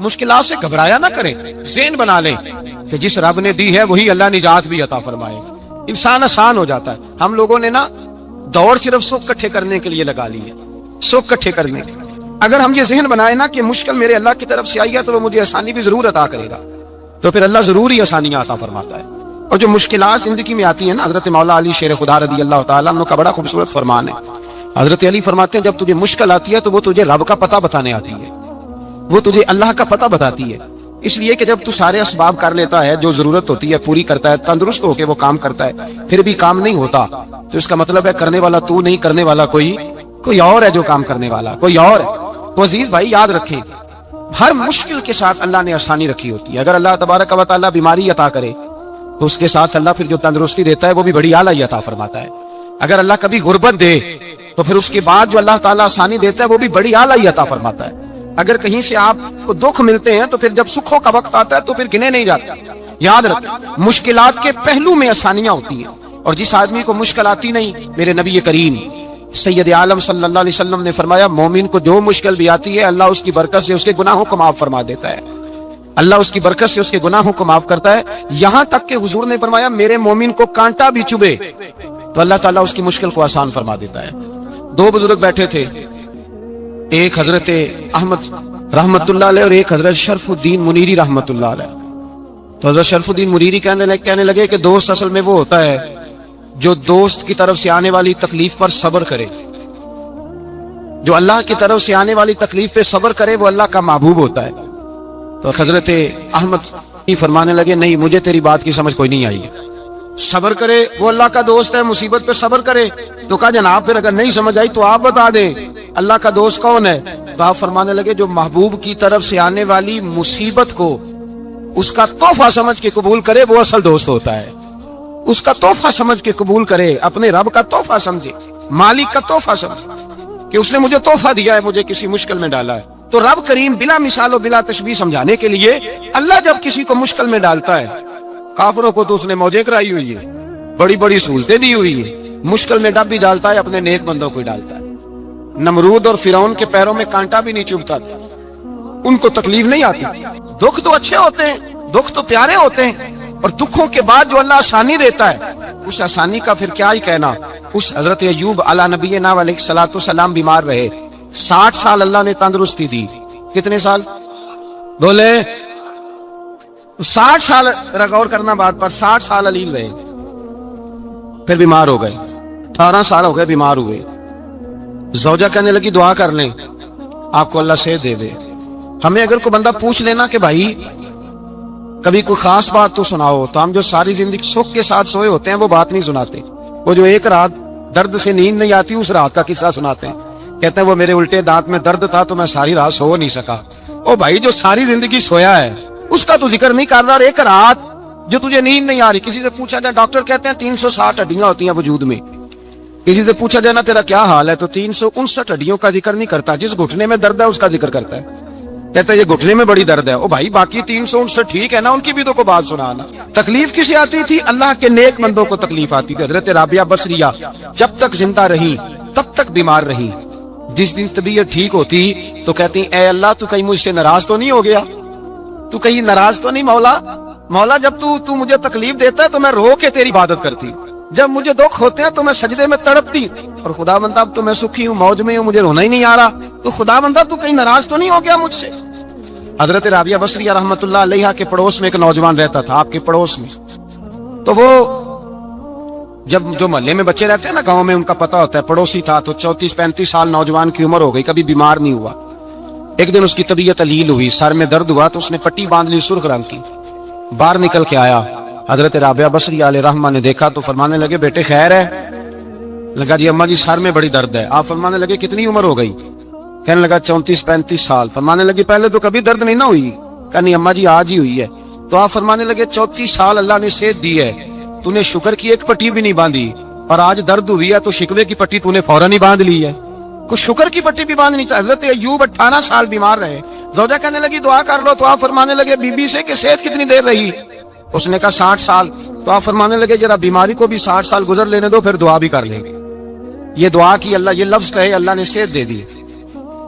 مشکلات سے گھبرایا نہ کریں، ذہن بنا لیں کہ جس رب نے دی ہے وہی اللہ نجات بھی عطا فرمائے گا۔ انسان آسان ہو جاتا ہے۔ ہم لوگوں نے نا دوڑ صرف سکھ کٹھے کرنے کے لیے لگا لی ہے، سکھ کٹھے کرنے کے۔ اگر ہم یہ ذہن بنائیں نا کہ مشکل میرے اللہ کی طرف سے آئی ہے تو وہ مجھے آسانی بھی ضرور عطا کرے گا، تو پھر اللہ ضرور ہی آسانیاں عطا فرماتا ہے۔ اور جو مشکلات زندگی میں آتی ہیں نا، حضرت مولا علی شیر خدا رضی اللہ تعالیٰ عنہ کا بڑا خوبصورت فرمان ہے۔ حضرت علی فرماتے ہیں جب تجھے مشکل آتی ہے تو وہ تجھے رب کا پتہ بتانے آتی ہے، وہ تجھے اللہ کا پتہ بتاتی ہے۔ اس لیے کہ جب تو سارے اسباب کر لیتا ہے، جو ضرورت ہوتی ہے پوری کرتا ہے، تندرست ہو کے وہ کام کرتا ہے، پھر بھی کام نہیں ہوتا، تو اس کا مطلب ہے کرنے والا تو نہیں، کرنے والا کوئی اور ہے جو کام کرنے والا، کوئی اور ہے۔ تو عزیز بھائی یاد رکھیں، ہر مشکل کے ساتھ اللہ نے آسانی رکھی ہوتی ہے۔ اگر اللہ تبارک و تعالیٰ بیماری عطا کرے تو اس کے ساتھ اللہ پھر جو تندرستی دیتا ہے وہ بھی بڑی اعلیٰ عطا فرماتا ہے۔ اگر اللہ کبھی غربت دے تو پھر اس کے بعد جو اللہ تعالیٰ آسانی دیتا ہے وہ بھی بڑی اعلیٰ عطا فرماتا ہے۔ اگر کہیں سے آپ کو دکھ ملتے ہیں تو پھر جب سکھوں کا وقت آتا ہے تو پھر گنے نہیں جاتے۔ یاد رکھیں مشکلات کے پہلو میں آسانیاں ہوتی ہیں، اور جس آدمی کو مشکل آتی نہیں، میرے نبی کریم سید عالم صلی اللہ علیہ وسلم نے فرمایا مومن کو جو مشکل بھی آتی ہے اللہ اس کی برکت سے اس کے گناہوں کو معاف فرما دیتا ہے، اللہ اس کی برکت سے اس کے گناہوں کو معاف کرتا ہے۔ یہاں تک کہ حضور نے فرمایا میرے مومن کو کانٹا بھی چبھے تو اللہ تعالیٰ اس کی مشکل کو آسان فرما دیتا ہے۔ دو بزرگ بیٹھے تھے، ایک حضرت احمد رحمت اللہ علیہ اور ایک حضرت شرف الدین منیری رحمت اللہ علیہ۔ تو حضرت شرف الدین منیری کہنے لگے کہ دوست اصل میں وہ ہوتا ہے جو دوست کی طرف سے آنے والی تکلیف پر صبر کرے، جو اللہ کی طرف سے آنے والی تکلیف پہ صبر کرے وہ اللہ کا محبوب ہوتا ہے۔ تو حضرت احمد فرمانے لگے نہیں مجھے تیری بات کی سمجھ کوئی نہیں آئی، صبر کرے وہ اللہ کا دوست ہے، مصیبت پہ صبر کرے۔ تو کہا جناب پھر اگر نہیں سمجھ آئی تو آپ بتا دیں اللہ کا دوست کون ہے؟ تو آپ فرمانے لگے جو محبوب کی طرف سے آنے والی مصیبت کو اس کا تحفہ سمجھ کے قبول کرے وہ اصل دوست ہوتا ہے۔ اس کا تحفہ سمجھ کے قبول کرے، اپنے رب کا تحفہ سمجھے، مالک کا تحفہ سمجھے کہ اس نے مجھے تحفہ دیا ہے، مجھے کسی مشکل میں ڈالا ہے۔ تو رب کریم بلا مثال و بلا تشبیہ سمجھانے کے لیے اللہ جب کسی کو مشکل میں ڈالتا ہے، کافروں کو تو اس نے موجیں کرائی ہوئی ہے، بڑی بڑی سہولتیں دی ہوئی ہے، مشکل میں ڈب بھی ڈالتا ہے، اپنے نیک بندوں کو ہی ڈالتا ہے۔ نمرود اور فرعون کے پیروں میں کانٹا بھی نہیں چبھتا تھا، ان کو تکلیف نہیں آتی۔ دکھ تو اچھے ہوتے ہیں، دکھ تو پیارے ہوتے ہیں، اور دکھوں کے بعد جو اللہ آسانی دیتا ہے اس آسانی کا پھر کیا ہی کہنا۔ اس حضرت ایوب علی نبینا علیہ الصلوۃ والسلام بیمار رہے، 60 سال اللہ نے تندرستی دی۔ کتنے سال بولے؟ 60 سال غور کرنا بات پر، 60 سال علیل رہے، پھر بیمار ہو گئے، 18 سال ہو گئے بیمار ہوئے۔ زوجہ کہنے لگی دعا کر لیں آپ کو اللہ صحت دے دے۔ ہمیں اگر کوئی بندہ پوچھ لینا کہ بھائی کبھی کوئی خاص بات تو سناؤ، تو ہم جو ساری زندگی سکھ کے ساتھ سوئے ہوتے ہیں وہ بات نہیں سناتے، وہ جو ایک رات درد سے نیند نہیں آتی اس رات کا قصہ سناتے ہیں، کہتے ہیں وہ میرے الٹے دانت میں درد تھا تو میں ساری رات سو نہیں سکا۔ او بھائی جو ساری زندگی سویا ہے اس کا تو ذکر نہیں کر رہا، اور ایک رات جو تجھے نیند نہیں آ رہی۔ کسی سے پوچھا جائے، ڈاکٹر کہتے ہیں 360 ہڈیاں ہوتی ہیں وجود میں، کسی سے پوچھا جائے نا تیرا کیا حال ہے تو 359 ہڈیوں کا ذکر نہیں کرتا، جس گھٹنے میں درد ہے اس کا ذکر کرتا ہے، کہتا ہے یہ گھٹنے میں بڑی درد ہے۔ او بھائی باقی 359 ٹھیک ہے نا، ان کی بھی تو کوئی بات سنانا۔ تکلیف کسے آتی تھی؟ اللہ کے نیک بندوں کو تکلیف آتی تھی۔ حضرت رابعہ بصریہ جب تک زندہ رہی تب تک بیمار رہی، جس دن طبیعت ٹھیک ہوتی تو کہتی اے اللہ تو کہیں مجھ سے ناراض تو نہیں ہو گیا، تو کہیں ناراض تو نہیں مولا جب تو مجھے تکلیف دیتا ہے تو میں رو کے تیری عبادت کرتی، جب مجھے دکھ ہوتے ہیں تو میں سجدے میں تڑپتی، اور خدا بندہ اب تو میں سکھی ہوں، موج میں ہوں، مجھے رونا ہی نہیں آ رہا، تو خدا بندہ تو کہیں ناراض تو نہیں ہو گیا مجھ سے۔ حضرت رابعہ بصریہ رحمت اللہ علیہ کے پڑوس میں ایک نوجوان رہتا تھا، آپ کے پڑوس میں، تو وہ جب جو محلے میں بچے رہتے ہیں نا گاؤں میں ان کا پتہ ہوتا ہے، پڑوسی تھا، تو 34-35 سال نوجوان کی عمر ہو گئی، کبھی بیمار نہیں ہوا۔ ایک دن اس کی طبیعت علیل ہوئی، سر میں درد ہوا تو اس نے پٹی باندھ لی سرخ رنگ کی، باہر نکل کے آیا، حضرت رابعہ بصریہ علیہ رحمہ نے دیکھا تو فرمانے لگے بیٹے خیر ہے؟ لگا جی اماں جی سر میں بڑی درد ہے۔ آپ فرمانے لگے کتنی عمر ہو گئی؟ کہنے لگا 34-35 سال۔ فرمانے لگے پہلے تو کبھی درد نہیں نہ ہوئی؟ کہا نہیں اماں جی آج ہی ہوئی ہے۔ تو آپ فرمانے لگے 34 سال اللہ نے صحت دی ہے، تو نے شکر کی ایک پٹی بھی نہیں باندھی، اور آج درد ہوئی ہے تو شکوے کی پٹی تو نے فوراً ہی باندھ لی ہے، کچھ شکر کی پٹی بھی باندھنی چاہیے۔ حضرت ایوب 18 سال بیمار رہے، زوجہ کہنے لگی دعا کر لو، تو آپ فرمانے لگے بی بی سے کہ صحت کتنی دیر رہی؟ اس نے کہا 60 سال۔ تو آپ فرمانے لگے ذرا بیماری کو بھی 60 سال گزر لینے دو، پھر دعا بھی کر لیں گے۔ یہ دعا کی اللہ، یہ لفظ کہے اللہ نے صحت دے دی۔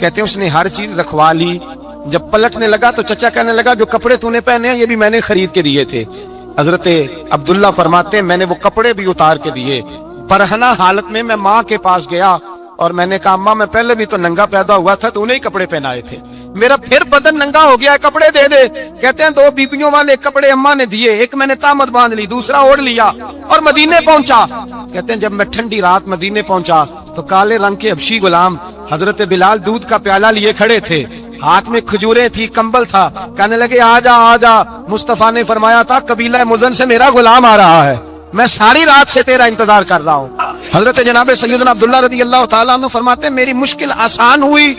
کہتے ہیں اس نے ہر چیز رکھوا لی. جب پلٹنے لگا تو چچا کہنے لگا جو کپڑے تو نے پہنے ہیں یہ بھی میں نے خرید کے دیے تھے. حضرت عبداللہ فرماتے ہیں میں نے وہ کپڑے بھی اتار کے دیے. برہنہ حالت میں ماں کے پاس گیا اور میں نے کہا اماں میں پہلے بھی تو ننگا پیدا ہوا تھا تو انہیں ہی کپڑے پہنائے تھے, میرا پھر بدن ننگا ہو گیا ہے, کپڑے دے دے. کہتے ہیں 2 بیبیوں والے کپڑے اماں نے دیے, ایک میں نے تامت باندھ لی, دوسرا اوڑھ لیا اور مدینے پہنچا. کہتے ہیں جب میں ٹھنڈی رات مدینے پہنچا تو کالے رنگ کے حبشی غلام حضرت بلال دودھ کا پیالہ لیے کھڑے تھے, ہاتھ میں کھجوریں تھی, کمبل تھا. کہنے لگے آ جا. مصطفیٰ نے فرمایا تھا قبیلہ مزن سے میرا غلام آ رہا ہے, میں ساری رات سے تیرا انتظار کر رہا ہوں. حضرت جناب سیدنا عبداللہ رضی اللہ تعالیٰ عنہ فرماتے ہیں میری مشکل آسان ہوئی.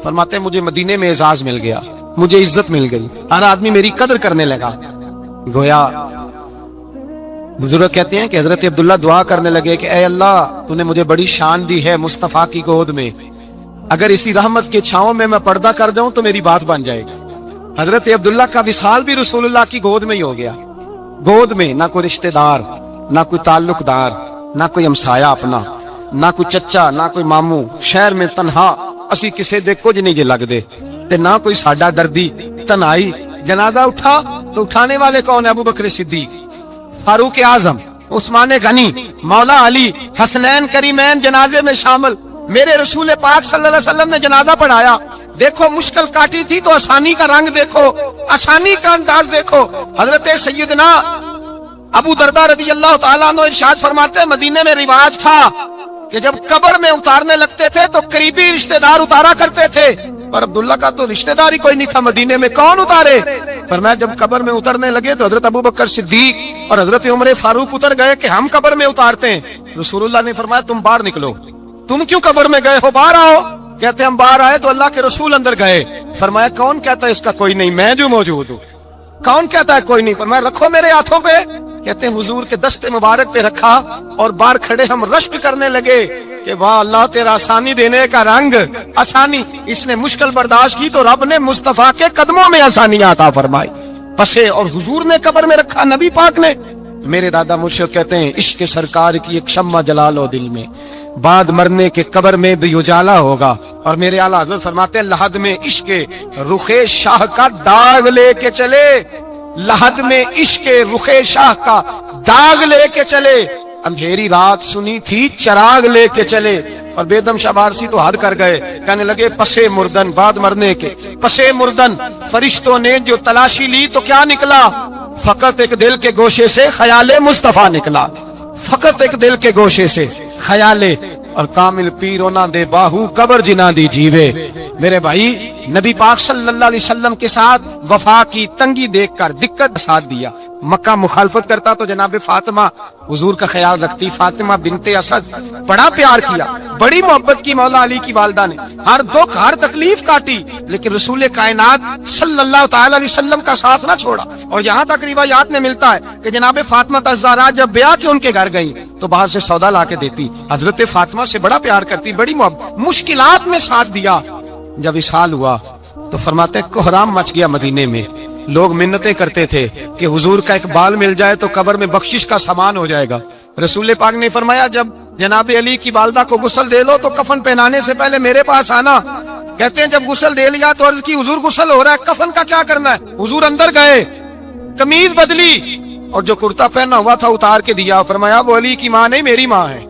فرماتے ہیں مجھے مدینے میں اعزاز مل گیا, مجھے عزت مل گئی, ہر آدمی میری قدر کرنے لگا. گویا بزرگ کہتے ہیں کہ حضرت عبداللہ دعا کرنے لگے کہ اے اللہ تو نے مجھے بڑی شان دی ہے مصطفیٰ کی گود میں, اگر اسی رحمت کے چھاؤں میں پردہ کر دوں تو میری بات بن جائے گی. حضرت عبداللہ کا وصال بھی رسول اللہ کی گود میں ہی ہو گیا. گود میں نہ کوئی رشتہ دار, نہ کوئی تعلق دار, نہ کوئی ہمسایا اپنا, نہ کوئی چچا, نہ کوئی ماموں, شہر میں تنہا اسی کسے دے کچھ نہیں جے لگ دے, تے نہ کوئی ساڈا دردی. تنہائی جنازہ اٹھا تو اٹھانے والے کون ہیں؟ ابو بکر صدیق, فاروق اعظم, عثمان غنی, مولا علی, حسنین کریمین جنازے میں شامل. میرے رسول پاک صلی اللہ علیہ وسلم نے جنازہ پڑھایا. دیکھو مشکل کاٹی تھی تو آسانی کا رنگ دیکھو, آسانی کا انداز دیکھو. حضرت سیدنا ابو دردہ رضی اللہ تعالیٰ عنہ ارشاد فرماتے ہیں مدینے میں رواج تھا کہ جب قبر میں اتارنے لگتے تھے تو قریبی رشتہ دار اتارا کرتے تھے, اور عبداللہ کا تو رشتہ دار ہی کوئی نہیں تھا مدینے میں, کون اتارے؟ فرمایا جب قبر میں اترنے لگے تو حضرت ابو بکر صدیق اور حضرت عمر فاروق اتر گئے کہ ہم قبر میں اتارتے ہیں. رسول اللہ نے فرمایا تم باہر نکلو, تم کیوں قبر میں گئے ہو, باہر آؤ. کہتے ہیں ہم باہر آئے تو اللہ کے رسول اندر گئے. فرمایا کون کہتا ہے اس کا کوئی نہیں, میں جو موجود ہوں. کون کہتا ہے کوئی نہیں؟ فرمایا رکھو میرے ہاتھوں پہ. کہتے ہیں حضور کے دستے مبارک پہ رکھا اور باہر کھڑے ہم رشک کرنے لگے کہ واہ اللہ تیرا آسانی دینے کا رنگ, آسانی. اس نے مشکل برداشت کی تو رب نے مصطفیٰ کے قدموں میں آسانی عطا فرمائی. پسے اور حضور نے قبر میں رکھا, نبی پاک نے. میرے دادا مرشد کہتے ہیں عشق سرکار کی ایک شمع جلا لو دل میں, بعد مرنے کے قبر میں بھی اجالا ہوگا. اور میرے اعلیٰ حضرت فرماتے ہیں لحد میں عشق رخ شاہ کا داغ لے کے چلے, لحد میں عشق رخ شاہ کا داغ لے کے چلے, اندھیری رات سنی تھی چراغ لے کے چلے. اور بیدم شاہ بارسی تو حد کر گئے, کہنے لگے پسے مردن, بعد مرنے کے پسے مردن فرشتوں نے جو تلاشی لی تو کیا نکلا؟ فقط ایک دل کے گوشے سے خیال مصطفیٰ نکلا, فقط ایک دل کے گوشے سے خیال. اور کامل پیرو نہ دے باہو قبر جنا دی جیوے. میرے بھائی نبی پاک صلی اللہ علیہ وسلم کے ساتھ وفا کی تنگی دیکھ کر دقت ساتھ دیا. مکہ مخالفت کرتا تو جناب فاطمہ حضور کا خیال رکھتی. فاطمہ بنت اسد بڑا پیار کیا, بڑی محبت کی مولا علی کی والدہ نے, ہر دکھ ہر تکلیف کاٹی, لیکن رسول کائنات صلی اللہ تعالی علیہ وسلم کا ساتھ نہ چھوڑا. اور یہاں تک روایات میں ملتا ہے کہ جناب فاطمہ الزہرا جب بیاہ کے ان کے گھر گئی تو باہر سے سودا لا کے دیتی. حضرت فاطمہ سے بڑا پیار کرتی, بڑی محبت, مشکلات میں ساتھ دیا. جب وصال ہوا تو فرماتے کوہرام مچ گیا مدینے میں. لوگ منتیں کرتے تھے کہ حضور کا ایک بال مل جائے تو قبر میں بخشش کا سامان ہو جائے گا. رسول پاک نے فرمایا جب جناب علی کی والدہ کو غسل دے لو تو کفن پہنانے سے پہلے میرے پاس آنا. کہتے ہیں جب غسل دے لیا تو عرض کی حضور غسل ہو رہا ہے, کفن کا کیا کرنا ہے؟ حضور اندر گئے, قمیض بدلی اور جو کرتا پہنا ہوا تھا اتار کے دیا. فرمایا وہ علی کی ماں نہیں میری ماں ہے,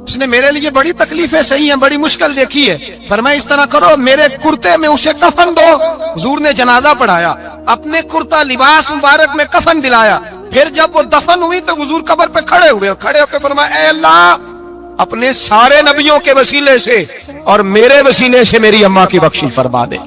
اس نے میرے لیے بڑی تکلیفیں سہی ہیں, بڑی مشکل دیکھی ہے. فرمایا اس طرح کرو میرے کرتے میں اسے کفن دو. حضور نے جنازہ پڑھایا, اپنے کرتا لباس مبارک میں کفن دلایا. پھر جب وہ دفن ہوئی تو حضور قبر پہ کھڑے ہوئے, کھڑے ہو کے فرمایا اے اللہ اپنے سارے نبیوں کے وسیلے سے اور میرے وسیلے سے میری اماں کی بخشش فرما دے.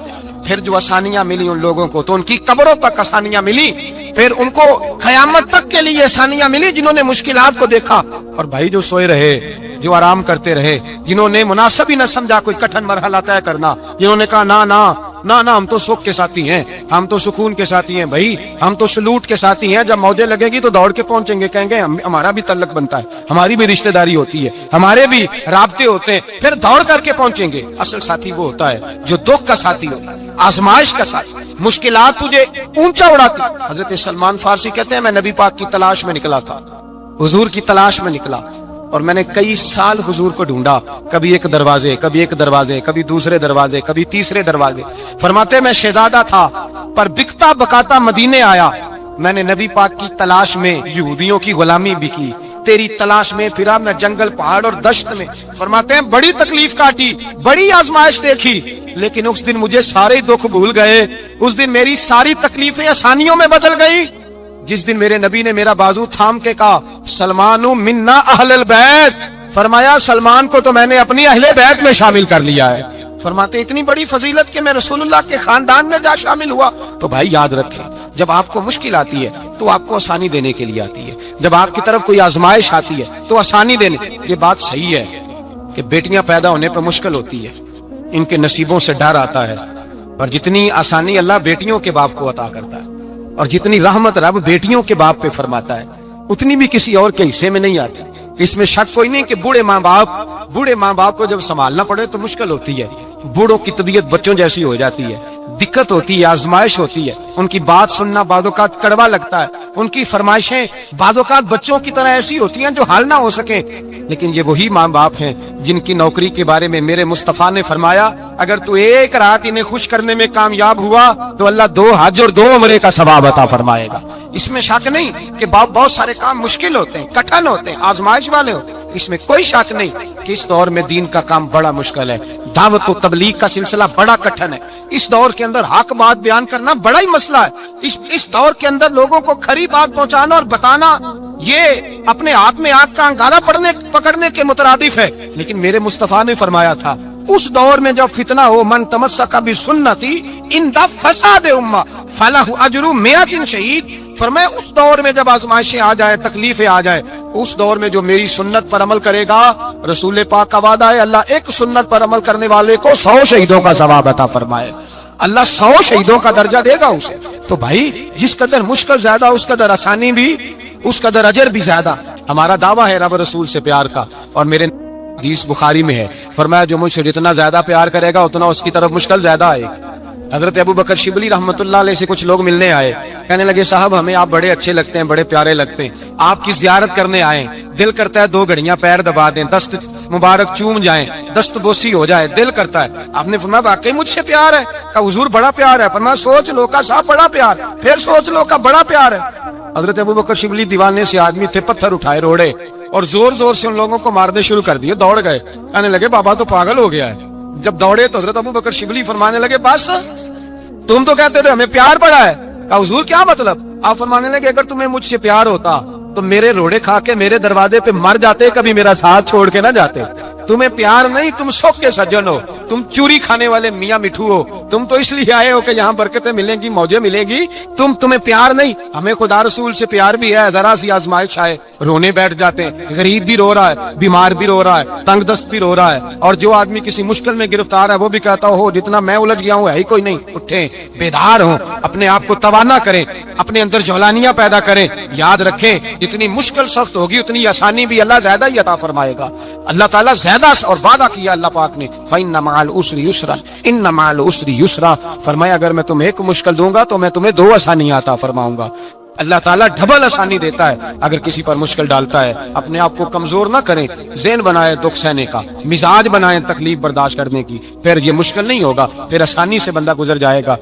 پھر جو آسانیاں ملی ان لوگوں کو تو ان کی قبروں تک آسانیاں ملی, پھر ان کو قیامت تک کے لیے آسانیاں ملی جنہوں نے مشکلات کو دیکھا. اور بھائی جو سوئے رہے, جو آرام کرتے رہے, جنہوں نے مناسب ہی نہ سمجھا کوئی کٹھن مرحلہ طے کرنا, جنہوں نے کہا نا نا نا نا ہم تو سکھ کے ساتھی ہیں, ہم تو سکون کے ساتھی ہیں, بھائی ہم تو سلوٹ کے ساتھی ہیں, جب موجے لگے گی تو دوڑ کے پہنچیں گے, کہیں گے ہمارا بھی تعلق بنتا ہے, ہماری بھی رشتہ داری ہوتی ہے, ہمارے بھی رابطے ہوتے ہیں, پھر دوڑ کر کے پہنچیں گے. اصل ساتھی وہ ہوتا ہے جو دکھ کا ساتھی ہوتا ہے, آزمائش کا ساتھی, مشکلات تجھے اونچا اڑاتی. حضرت سلمان فارسی کہتے ہیں میں نبی پاک کی تلاش میں نکلا تھا, حضور کی تلاش میں نکلا, اور میں نے کئی سال حضور کو ڈھونڈا، کبھی ایک دروازے، کبھی ایک دروازے، کبھی دوسرے دروازے، کبھی تیسرے دروازے۔ فرماتے میں شہزادہ تھا پر بکتا بکاتا مدینے آیا، میں نے نبی پاک کی تلاش میں یہودیوں کی غلامی بھی کی، تیری تلاش میں پھرا میں جنگل پہاڑ اور دشت میں۔ فرماتے ہیں بڑی تکلیف کاٹی، بڑی آزمائش دیکھی، لیکن اس دن مجھے سارے دکھ بھول گئے، اس دن میری ساری تکلیفیں آسانیوں میں بدل گئی جس دن میرے نبی نے میرا بازو تھام کے کہا سلمان منا اہل البیت، فرمایا سلمان کو تو میں نے اپنی اہل بیت میں شامل کر لیا ہے۔ فرماتے اتنی بڑی فضیلت کہ میں رسول اللہ کے خاندان میں جا شامل ہوا۔ تو بھائی یاد رکھیں، جب آپ کو مشکل آتی ہے تو آپ کو آسانی دینے کے لیے آتی ہے، جب آپ کی طرف کوئی آزمائش آتی ہے تو آسانی دینے۔ یہ بات صحیح ہے کہ بیٹیاں پیدا ہونے پہ مشکل ہوتی ہے، ان کے نصیبوں سے ڈر آتا ہے، اور جتنی آسانی اللہ بیٹیوں کے باپ کو عطا کرتا ہے اور جتنی رحمت رب بیٹیوں کے باپ پہ فرماتا ہے اتنی بھی کسی اور کے حصے میں نہیں آتی۔ اس میں شک کوئی نہیں کہ بوڑھے ماں باپ کو جب سنبھالنا پڑے تو مشکل ہوتی ہے، بوڑھوں کی طبیعت بچوں جیسی ہو جاتی ہے، دقت ہوتی ہے، آزمائش ہوتی ہے، ان کی بات سننا بعض اوقات کڑوا لگتا ہے، ان کی فرمائشیں بعض اوقات بچوں کی طرح ایسی ہوتی ہیں جو حل نہ ہو سکیں، لیکن یہ وہی ماں باپ ہیں جن کی نوکری کے بارے میں میرے مصطفیٰ نے فرمایا اگر تو ایک رات انہیں خوش کرنے میں کامیاب ہوا تو اللہ 2 حج اور 2 عمرے کا ثواب عطا فرمائے گا۔ اس میں شک نہیں کہ بہت سارے کام مشکل ہوتے ہیں، کٹھن ہوتے ہیں، آزمائش والے ہوتے ہیں، اس میں کوئی شک نہیں کہ اس دور میں دین کا کام بڑا مشکل ہے، دعوت و تبلیغ کا سلسلہ بڑا کٹھن ہے، اس دور کے اندر حق بات بیان کرنا بڑا ہی مسئلہ ہے، اس دور کے اندر لوگوں کو کھری بات پہنچانا اور بتانا یہ اپنے ہاتھ میں آگ کا انگارہ پکڑنے کے مترادف ہے۔ لیکن میرے مصطفیٰ نے فرمایا تھا اس دور میں جب فتنہ ہو من تمسک بسنتی عند فساد امہ فلہ اجر 100 شہید، فرمایا اس دور میں جب آزمائشیں آ جائے، تکلیفیں آ جائے، اس دور میں جو میری سنت پر عمل کرے گا، رسول پاک کا وعدہ ہے اللہ ایک سنت پر عمل کرنے والے کو 100 شہیدوں کا ثواب عطا فرمائے، اللہ 100 شہیدوں کا درجہ دے گا اسے۔ تو بھائی جس قدر مشکل زیادہ اس قدر آسانی بھی، اس قدر اجر بھی زیادہ۔ ہمارا دعویٰ ہے رب رسول سے پیار کا، اور میرے حدیث بخاری میں ہے فرمایا جو مجھ سے جتنا زیادہ پیار کرے گا اتنا اس کی طرف مشکل زیادہ آئے گی۔ حضرت ابو بکر شبلی رحمت اللہ علیہ سے کچھ لوگ ملنے آئے، کہنے لگے صاحب ہمیں آپ بڑے اچھے لگتے ہیں، بڑے پیارے لگتے ہیں، آپ کی زیارت کرنے آئے، دل کرتا ہے 2 گھڑیاں پیر دبا دیں، دست مبارک چوم جائیں، دست بوسی ہو جائے، دل کرتا ہے۔ آپ نے فرمایا واقعی مجھ سے پیار ہے؟ کہا حضور بڑا پیار ہے۔ فرمایا سوچ لو کا صاحب بڑا پیار، پھر سوچ لو کا بڑا پیار ہے۔ حضرت ابو بکر شبلی دیوانے سے آدمی تھے، پتھر اٹھائے روڑے اور زور زور سے ان لوگوں کو مارنے شروع کر دیے، دوڑ گئے، کہنے لگے بابا تو پاگل ہو گیا ہے۔ جب دوڑے تو حضرت ابو بکر شبلی فرمانے لگے بس تم تو کہتے تھے ہمیں پیار پڑا ہے۔ کہا حضور کیا مطلب؟ آپ فرمانے لگے اگر تمہیں مجھ سے پیار ہوتا تو میرے روڑے کھا کے میرے دروازے پہ مر جاتے، کبھی میرا ساتھ چھوڑ کے نہ جاتے۔ تمہیں پیار نہیں، تم سوکھ کے سجن ہو، تم چوری کھانے والے میاں مٹھو ہو، تم تو اس لیے آئے ہو کہ یہاں برکتیں ملیں گی، موجیں ملیں گی، تمہیں پیار نہیں۔ ہمیں خدا رسول سے پیار بھی ہے، ذرا سی آزمائش آئے رونے بیٹھ جاتے ہیں، غریب بھی رو رہا ہے، بیمار بھی رو رہا ہے، تنگ دست بھی رو رہا ہے، اور جو آدمی کسی مشکل میں گرفتار ہے وہ بھی کہتا ہو جتنا میں الجھ گیا ہوں ہے ہی کوئی نہیں۔ اٹھیں، بیدار ہوں، اپنے آپ کو توانا کریں، اپنے اندر جولانیاں پیدا کریں، یاد رکھیں جتنی مشکل سخت ہوگی اتنی آسانی بھی اللہ زیادہ ہی عطا فرمائے گا۔ اللہ تعالیٰ زیادہ اور وعدہ کیا اللہ پاک نے فَإِنَّ مَعَ الْعُسْرِ يُسْرًا إِنَّ مَعَ الْعُسْرِ يُسْرًا، فرمایا اگر میں تمہیں ایک مشکل دوں گا تو میں تمہیں 2 آسانیاں عطا فرماؤں گا۔ اللہ تعالیٰ ڈبل آسانی دیتا ہے اگر کسی پر مشکل ڈالتا ہے۔ اپنے آپ کو کمزور نہ کریں، ذہن بنائے دکھ سہنے کا، مزاج بنائیں تکلیف برداشت کرنے کی، پھر یہ مشکل نہیں ہوگا، پھر آسانی سے بندہ گزر جائے گا۔